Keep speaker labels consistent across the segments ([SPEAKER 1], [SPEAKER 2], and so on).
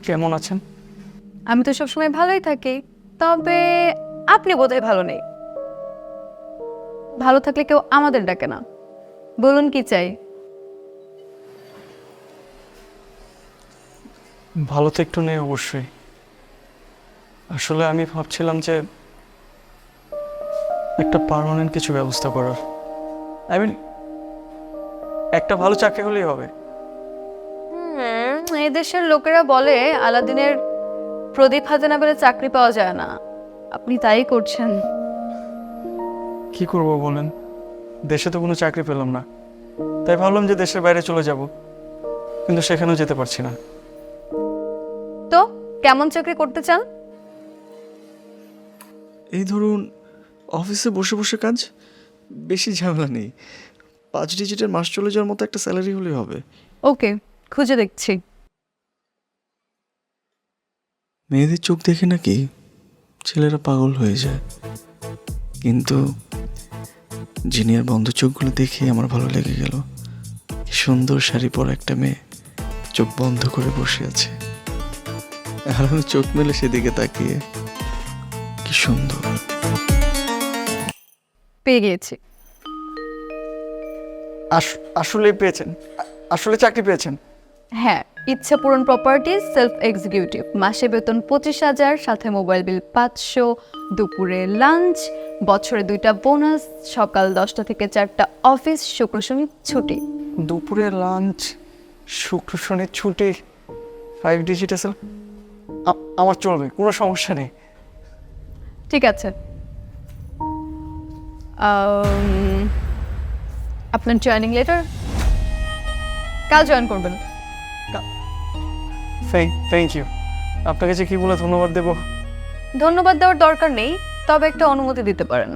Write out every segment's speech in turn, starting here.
[SPEAKER 1] কেমন আছেন?
[SPEAKER 2] আমি তো সবসময় ভালোই থাকি, তবে আপনি বোধহয় ভালো নেই। ভালো থাকলে কেউ আমাদের ডাকে না। বলুন কি চাই?
[SPEAKER 1] ভালো তো একটু নেই অবশ্যই। আসলে আমি ভাবছিলাম যে একটা পার্মানেন্ট কিছু ব্যবস্থা করার। আই মিন, একটা ভালো চাকরি হলেই হবে।
[SPEAKER 2] এই দেশের লোকেরা বলে আলাদিনের প্রদীপ হাতে না পেলে চাকরি পাওয়া যায় না। আপনি তাই করছেন।
[SPEAKER 1] কি করব বলেন, দেশে তো কোনো চাকরি পেলাম না, তাই ভাবলাম যে দেশের বাইরে চলে যাব, কিন্তু সেখানেও যেতে পারছি না।
[SPEAKER 2] তো কেমন চাকরি করতে চান?
[SPEAKER 3] এই ধরুন, অফিসে বসে বসে কাজ, বেশি ঝামেলা নেই, 5 ডিজিটের মাস চলে যাওয়ার মতো একটা স্যালারি হলেই হবে।
[SPEAKER 2] ওকে, খুঁজে দেখছি।
[SPEAKER 3] মেয়েদের চোখ দেখে নাকি ছেলেরা পাগল হয়ে যায়, কিন্তু জিনিয়ার বন্ধ চোখগুলো দেখে আমার ভালো লেগে গেল। কি সুন্দর শাড়ি পরা একটা মেয়ে চোখ বন্ধ করে বসে আছে, আর আমি চোখ মেলে সেদিকে তাকিয়ে, কি সুন্দর।
[SPEAKER 2] পেয়ে গিয়েছি।
[SPEAKER 1] আসলে পেয়েছেন? আসলে চাকরি পেয়েছেন?
[SPEAKER 2] হ্যাঁ, ইচ্ছা পূরণ প্রপার্টিজ, সেলফ এক্সিকিউটিভ, মাসে বেতন 25,000, সাথে মোবাইল বিল 500, দুপুরে লাঞ্চ, বছরে 2টা বোনাস, সকাল 10টা থেকে 4টা অফিস, শুক্র শনি ছুটি।
[SPEAKER 1] দুপুরে লাঞ্চ, শুক্র শনি ছুটি, 5 ডিজিট আছে। আমার চলবে, কোনো সমস্যা নেই।
[SPEAKER 2] ঠিক আছে। আপনার জয়েনিং লেটার কাল জয়েন করবেন।
[SPEAKER 1] Thank you. আপনাকে যে কি বলে ধন্যবাদ দেব।
[SPEAKER 2] ধন্যবাদ দেওয়ার দরকার নেই, তবে একটা অনুমতি দিতে পারেন।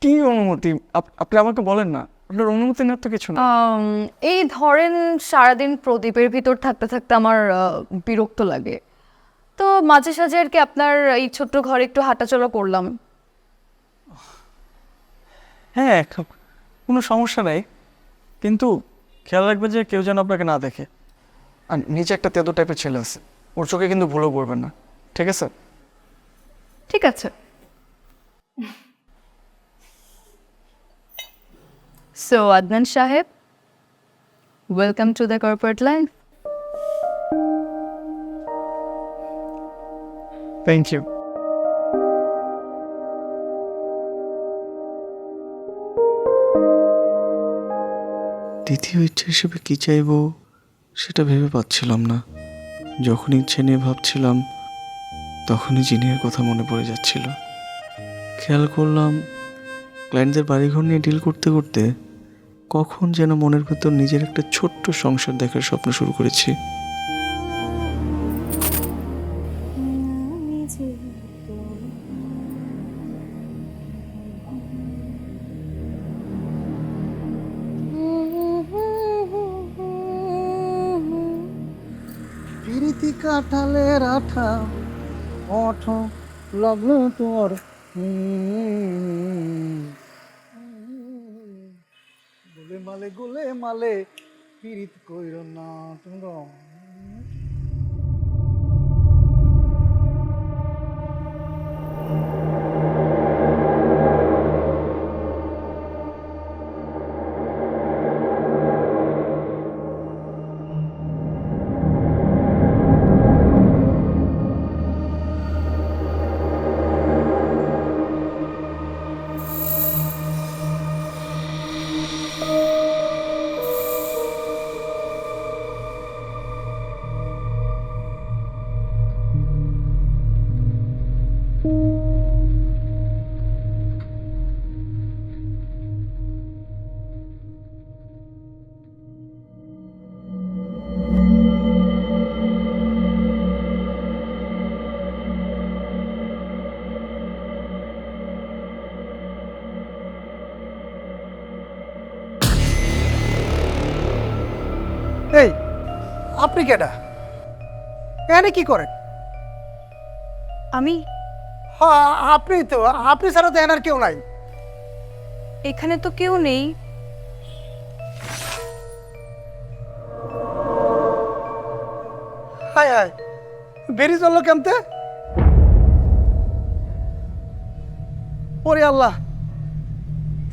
[SPEAKER 1] কি অনুমতি? আপনি আমাকে বলেন না, আপনার অনুমতি নেওয়ার তো কিছু না।
[SPEAKER 2] এই ধরেন, সারাদিন প্রদীপের ভিতর থাকতে থাকতে আমার বিরক্ত লাগে, তো মাঝে সাঝে আর কি আপনার এই ছোট্ট ঘরে একটু হাঁটাচলা করলাম।
[SPEAKER 1] হ্যাঁ, কোনো সমস্যা নেই, কিন্তু খেয়াল রাখবে যে কেউ যেন আপনাকে না দেখে। আর নিচে একটা তেতো টাইপের ছেলে আছে, ওর চোখে কিন্তু ভুলেও পড়বেন না, ঠিক আছে?
[SPEAKER 2] ঠিক আছে। সো আদনান সাহেব, welcome to the corporate life.
[SPEAKER 1] Thank you.
[SPEAKER 3] দ্বিতীয় ইচ্ছা হিসেবে কি চাইবো সেটা ভেবে পাচ্ছিলাম না। যখন ইচ্ছে নিয়ে ভাবছিলাম, তখনই জিনিয়ার কথা মনে পড়ে যাচ্ছিল। খেয়াল করলাম, ক্লায়েন্টদের বাড়িঘর নিয়ে ডিল করতে করতে কখন যেন মনের ভেতর নিজের একটা ছোট্ট সংসার দেখার স্বপ্ন শুরু করেছি।
[SPEAKER 4] প্রীতি কাঁঠালের আঠা ওঠ লগ্ন তোর গোলে মালে পীড়িত কইর না তুমি এই আপনি কেডা? এখানে কি করেন?
[SPEAKER 2] আমি
[SPEAKER 4] হ্যাঁ আপনি তো, আপনি ছাড়া তো এনার কেউ নাই।
[SPEAKER 2] এখানে তো কেউ নেই।
[SPEAKER 4] হায় হায় বেরিয়ে চললো কেমতে? ওরে আল্লাহ,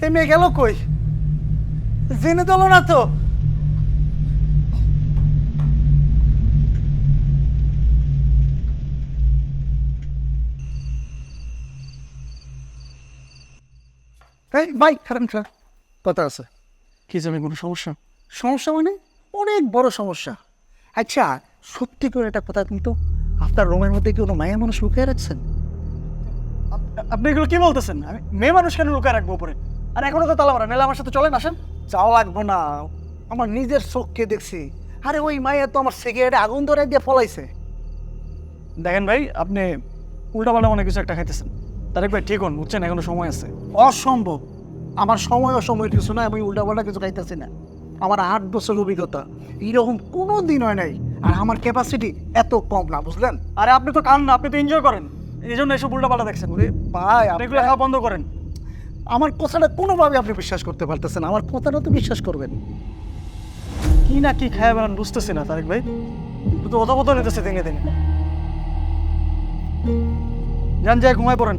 [SPEAKER 4] এই মেয়ে গেল কই? জেনে দিল না তো? এই ভাই খারাপ কথা আছে।
[SPEAKER 1] কি জানি কোনো সমস্যা?
[SPEAKER 4] সমস্যা মানে অনেক বড় সমস্যা। আচ্ছা, সত্যি করে একটা কথা, কিন্তু আপনার রুমের মধ্যে কি কোনো মায়া মানুষ লুকিয়ে রাখছেন?
[SPEAKER 1] আপনি এগুলো কি বলতেছেন? আমি মেয়ে মানুষ কেন লুকায় রাখবো উপরে? আর এখনো তো তালা মারা, নাহলে আমার সাথে চলেন, আসেন।
[SPEAKER 4] যাওয়া লাগবো না, আমার নিজের চোখকে দেখছি। আরে ওই মায়া তো আমার সিগারেটে আগুন ধরে দিয়ে ফলাইছে।
[SPEAKER 1] দেখেন ভাই, আপনি উল্টাপাল্টা মনে কিছু একটা খাইতেছেন। তারেক ভাই ঠিক হন, বুঝছেন, এখনো সময় আছে।
[SPEAKER 4] অসম্ভব, আমার সময় অসময় কিছু না, আমি উল্টাপাল্টা কিছু খাইতেছি না। আমার 8 বছর অভিজ্ঞতা, এইরকম কোনো দিন হয় নাই। আর আমার ক্যাপাসিটি এত কম না, বুঝলেন?
[SPEAKER 1] আরে আপনি তো কান না, আপনি তো এনজয় করেন, এই জন্য এসব উল্টাপাল্টা দেখছেন।
[SPEAKER 4] ভাই
[SPEAKER 1] এগুলো খাওয়া বন্ধ করেন।
[SPEAKER 4] আমার কথাটা কোনোভাবে আপনি বিশ্বাস করতে পারতেছেন, আমার কথাটা তো বিশ্বাস করবেন।
[SPEAKER 1] কি না কি খায় বেড়ান বুঝতেছি না তারেক ভাই, শুধু অধপত নিতেছে দিনে দিনে। যান, যায় ঘুমায় পড়েন।